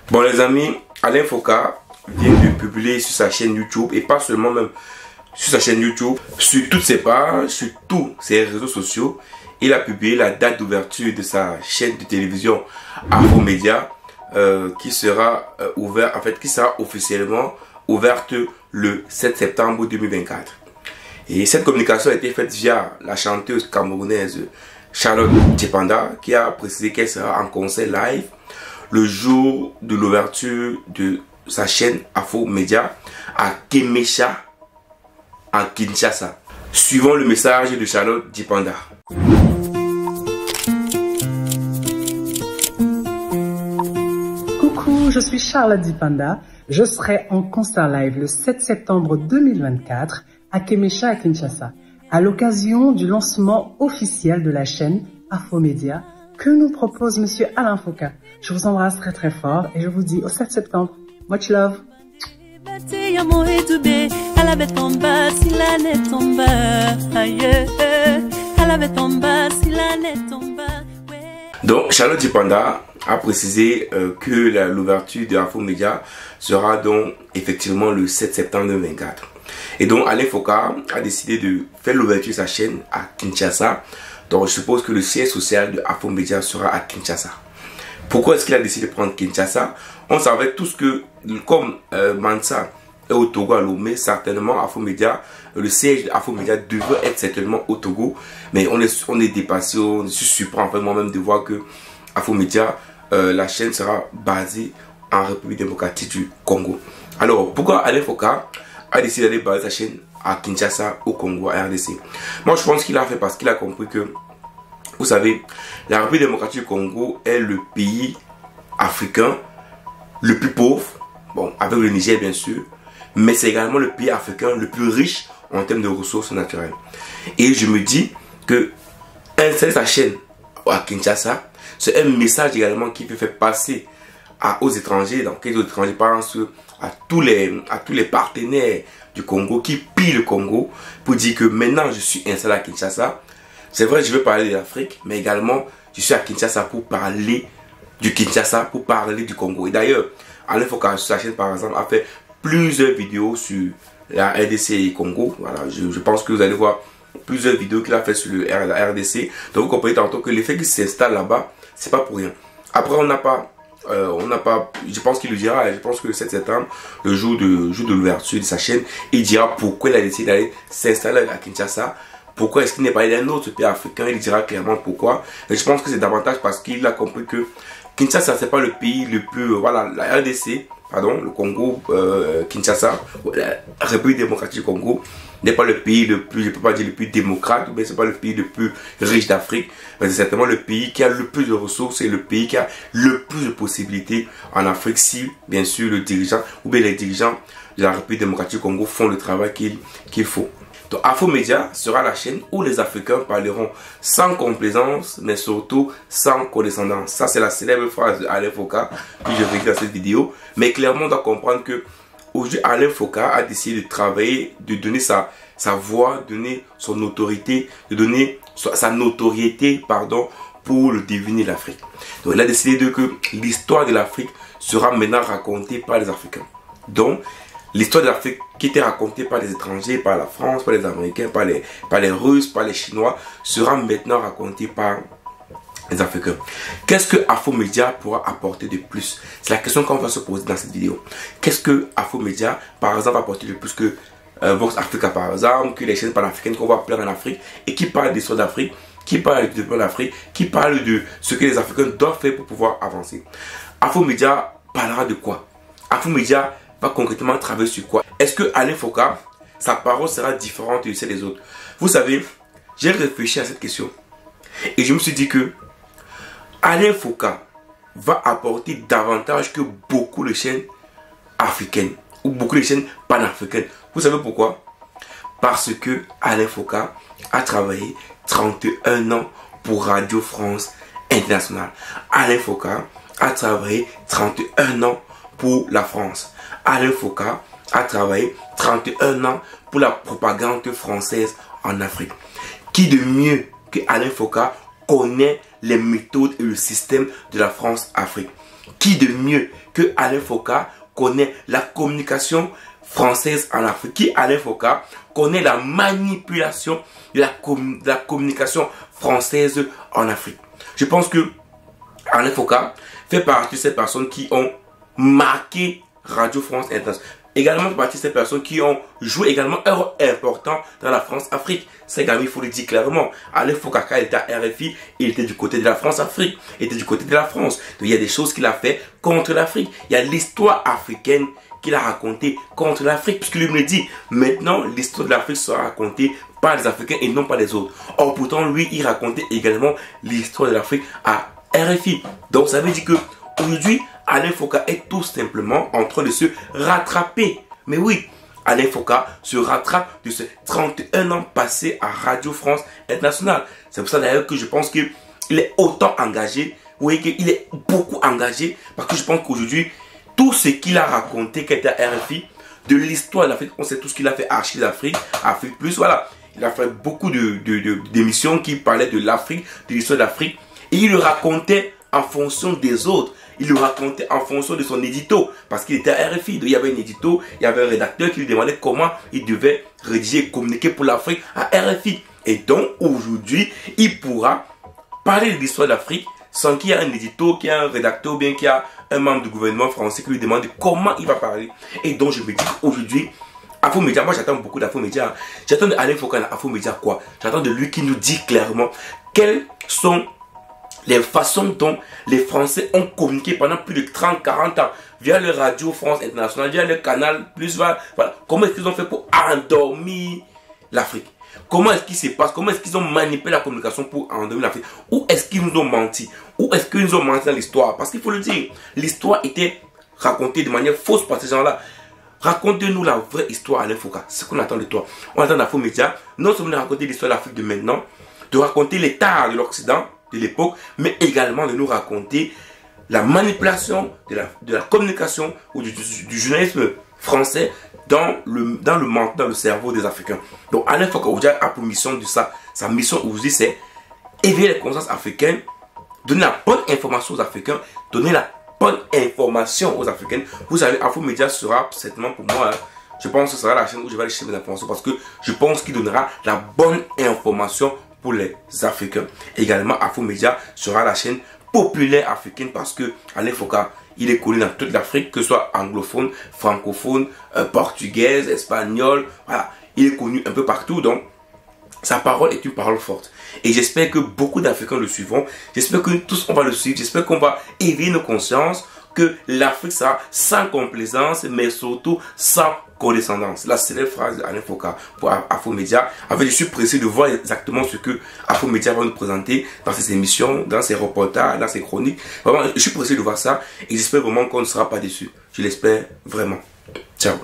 Bon les amis, Alain Foka vient de publier sur sa chaîne YouTube, et pas seulement même sur sa chaîne YouTube, sur toutes ses pages, sur tous ses réseaux sociaux. Il a publié la date d'ouverture de sa chaîne de télévision Afromédia qui sera ouverte, en fait qui sera officiellement ouverte le 7 septembre 2024. Et cette communication a été faite via la chanteuse camerounaise Charlotte Djipanda, qui a précisé qu'elle sera en concert live le jour de l'ouverture de sa chaîne Afromédia à Kémécha, en Kinshasa. Suivons le message de Charlotte Djipanda. Coucou, je suis Charlotte Djipanda. Je serai en concert live le 7 septembre 2024 à Kémécha, à Kinshasa, à l'occasion du lancement officiel de la chaîne Afromédia que nous propose Monsieur Alain Foka. Je vous embrasse très très fort et je vous dis au 7 septembre. Much love. Donc Charlotte Djipanda a précisé que l'ouverture de Afromédia sera donc effectivement le 7 septembre 2024. Et donc Alain Foka a décidé de faire l'ouverture de sa chaîne à Kinshasa. Donc je suppose que le siège social de Afromédia sera à Kinshasa. Pourquoi est-ce qu'il a décidé de prendre Kinshasa? On savait tous que comme Mansa est au Togo à Lomé, certainement Afromédia, le siège d'Afromédia devrait être certainement au Togo. Mais on est dépassé, on se surprend en fait moi-même de voir que Afromédia, la chaîne sera basée en République démocratique du Congo. Alors pourquoi Alain Foka a décidé d'aller baser sa chaîne à Kinshasa, au Congo, à RDC? Moi je pense qu'il a fait parce qu'il a compris que, vous savez, la République démocratique du Congo est le pays africain le plus pauvre, bon, avec le Niger bien sûr, mais c'est également le pays africain le plus riche en termes de ressources naturelles. Et je me dis que installer sa chaîne à Kinshasa, c'est un message également qui peut faire passer aux étrangers, donc les étrangers pensent à tous les partenaires du Congo qui pillent le Congo, pour dire que maintenant je suis installé à Kinshasa. C'est vrai, je veux parler de l'Afrique, mais également je suis à Kinshasa pour parler du Kinshasa, pour parler du Congo. Et d'ailleurs, Alain Foka sur sa chaîne par exemple a fait plusieurs vidéos sur la RDC et Congo. Voilà, je pense que vous allez voir plusieurs vidéos qu'il a fait sur la RDC. Donc vous comprenez tantôt que l'effet qu'il s'installe là-bas, c'est pas pour rien. Après on n'a pas, je pense qu'il le dira, je pense que le 7 septembre, le jour de l'ouverture de sa chaîne, il dira pourquoi il a décidé d'aller s'installer à Kinshasa. Pourquoi est-ce qu'il n'est pas allé d'un autre pays africain? Il dira clairement pourquoi. Et je pense que c'est davantage parce qu'il a compris que Kinshasa, c'est pas le pays le plus, voilà, la RDC, pardon, le Congo, Kinshasa, la République démocratique du Congo, n'est pas le pays le plus, je peux pas dire le plus démocrate, mais c'est pas le pays le plus riche d'Afrique, mais c'est certainement le pays qui a le plus de ressources et le pays qui a le plus de possibilités en Afrique, si bien sûr le dirigeant ou bien les dirigeants de la République démocratique du Congo font le travail qu'il faut. Donc Afromédia sera la chaîne où les Africains parleront sans complaisance, mais surtout sans condescendance. Ça c'est la célèbre phrase d'Alain Foka que je vais dans cette vidéo. Mais clairement on doit comprendre que aujourd'hui Alain Foka a décidé de travailler, de donner sa voix, de donner son autorité, de donner sa notoriété, pardon, pour le devenir de l'Afrique. Donc il a décidé que l'histoire de l'Afrique sera maintenant racontée par les Africains. Donc l'histoire de l'Afrique qui était racontée par les étrangers, par la France, par les Américains, par les Russes, par les Chinois, sera maintenant racontée par les Africains. Qu'est-ce que Afromédia pourra apporter de plus? C'est la question qu'on va se poser dans cette vidéo. Qu'est-ce que Afromédia, par exemple, va apporter de plus que Vox Africa, par exemple, que les chaînes panafricaines qu'on voit plein en Afrique et qui parlent d'histoire d'Afrique, qui parlent du développement d'Afrique, qui parlent de ce que les Africains doivent faire pour pouvoir avancer? Afromédia parlera de quoi? Afromédia va concrètement travailler sur quoi? Est-ce que Alain Foka, sa parole sera différente de celle des autres? Vous savez, j'ai réfléchi à cette question et je me suis dit que Alain Foka va apporter davantage que beaucoup de chaînes africaines ou beaucoup de chaînes panafricaines. Vous savez pourquoi? Parce que Alain Foka a travaillé 31 ans pour Radio France Internationale. Alain Foka a travaillé 31 ans pour la France. Alain Foka a travaillé 31 ans pour la propagande française en Afrique. Qui de mieux que Alain Foka connaît les méthodes et le système de la France-Afrique? Qui de mieux que Alain Foka connaît la communication française en Afrique, qui Alain Foka connaît la manipulation de la communication française en Afrique. Je pense que Alain Foka fait partie de ces personnes qui ont marqué Radio France Internationale. Également partie de ces personnes qui ont joué également un rôle important dans la France-Afrique. C'est également, il faut le dire clairement. Alain Foka, quand il était à RFI, il était du côté de la France-Afrique. Il était du côté de la France. Donc, il y a des choses qu'il a fait contre l'Afrique. Il y a l'histoire africaine qu'il a racontée contre l'Afrique. Puisqu'il me dit, maintenant, l'histoire de l'Afrique sera racontée par les Africains et non par les autres. Or, pourtant, lui, il racontait également l'histoire de l'Afrique à RFI. Donc, ça veut dire que aujourd'hui, Alain Foka est tout simplement en train de se rattraper. Mais oui, Alain Foka se rattrape de ses 31 ans passés à Radio France Internationale. C'est pour ça d'ailleurs que je pense qu'il est autant engagé. Vous voyez qu'il est beaucoup engagé parce que je pense qu'aujourd'hui, tout ce qu'il a raconté, qui était à RFI, de l'histoire de l'Afrique, on sait tout ce qu'il a fait à Archives d'Afrique, Afrique Plus, voilà. Il a fait beaucoup d'émissions qui parlaient de l'Afrique, de l'histoire de l'Afrique. Et il le racontait en fonction des autres. Il le racontait en fonction de son édito. Parce qu'il était à RFI. Donc, il y avait un édito, il y avait un rédacteur qui lui demandait comment il devait rédiger et communiquer pour l'Afrique à RFI. Et donc, aujourd'hui, il pourra parler de l'histoire de l'Afrique sans qu'il y ait un édito, qu'il y ait un rédacteur ou bien qu'il y ait un membre du gouvernement français qui lui demande comment il va parler. Et donc, je me dis qu'aujourd'hui, Afromédia, moi j'attends beaucoup d'Afromédia. J'attends d'Alain Foka dans Afromédia quoi? J'attends de lui qui nous dit clairement quelles sont les façons dont les Français ont communiqué pendant plus de 30-40 ans via le Radio France Internationale, via le Canal Plus. Voilà. Comment est-ce qu'ils ont fait pour endormir l'Afrique? Comment est-ce qu'il se passe? Comment est-ce qu'ils ont manipulé la communication pour endormir l'Afrique? Où est-ce qu'ils nous ont menti? Où est-ce qu'ils nous ont menti dans l'histoire? Parce qu'il faut le dire, l'histoire était racontée de manière fausse par ces gens-là. Racontez-nous la vraie histoire, Alain Foka. C'est ce qu'on attend de toi. On attend d'Afromédia, non seulement de raconter l'histoire de l'Afrique de maintenant, de raconter l'état de l'Occident, de l'époque, mais également de nous raconter la manipulation de la communication ou du journalisme français dans le cerveau des Africains. Donc Alain Foka aujourd'hui a pour mission de ça. Sa mission aujourd'hui c'est éveiller les consciences africaines, donner la bonne information aux Africains, donner la bonne information aux Africains. Vous savez, Afromédia sera certainement pour moi, je pense que ce sera la chaîne où je vais aller chercher mes informations parce que je pense qu'il donnera la bonne information pour les Africains. Également, Afromédia sera la chaîne populaire africaine parce que Alain Foka, il est connu dans toute l'Afrique, que ce soit anglophone, francophone, portugaise, espagnol, voilà. Il est connu un peu partout, donc sa parole est une parole forte. Et j'espère que beaucoup d'Africains le suivront. J'espère que tous on va le suivre. J'espère qu'on va éveiller nos consciences que l'Afrique sera sans complaisance, mais surtout sans condescendance. La célèbre phrase d'Alain Foka pour Afromédia. En fait, je suis pressé de voir exactement ce que Afromédia va nous présenter dans ses émissions, dans ses reportages, dans ses chroniques. Vraiment, je suis pressé de voir ça et j'espère vraiment qu'on ne sera pas déçu. Je l'espère vraiment. Ciao.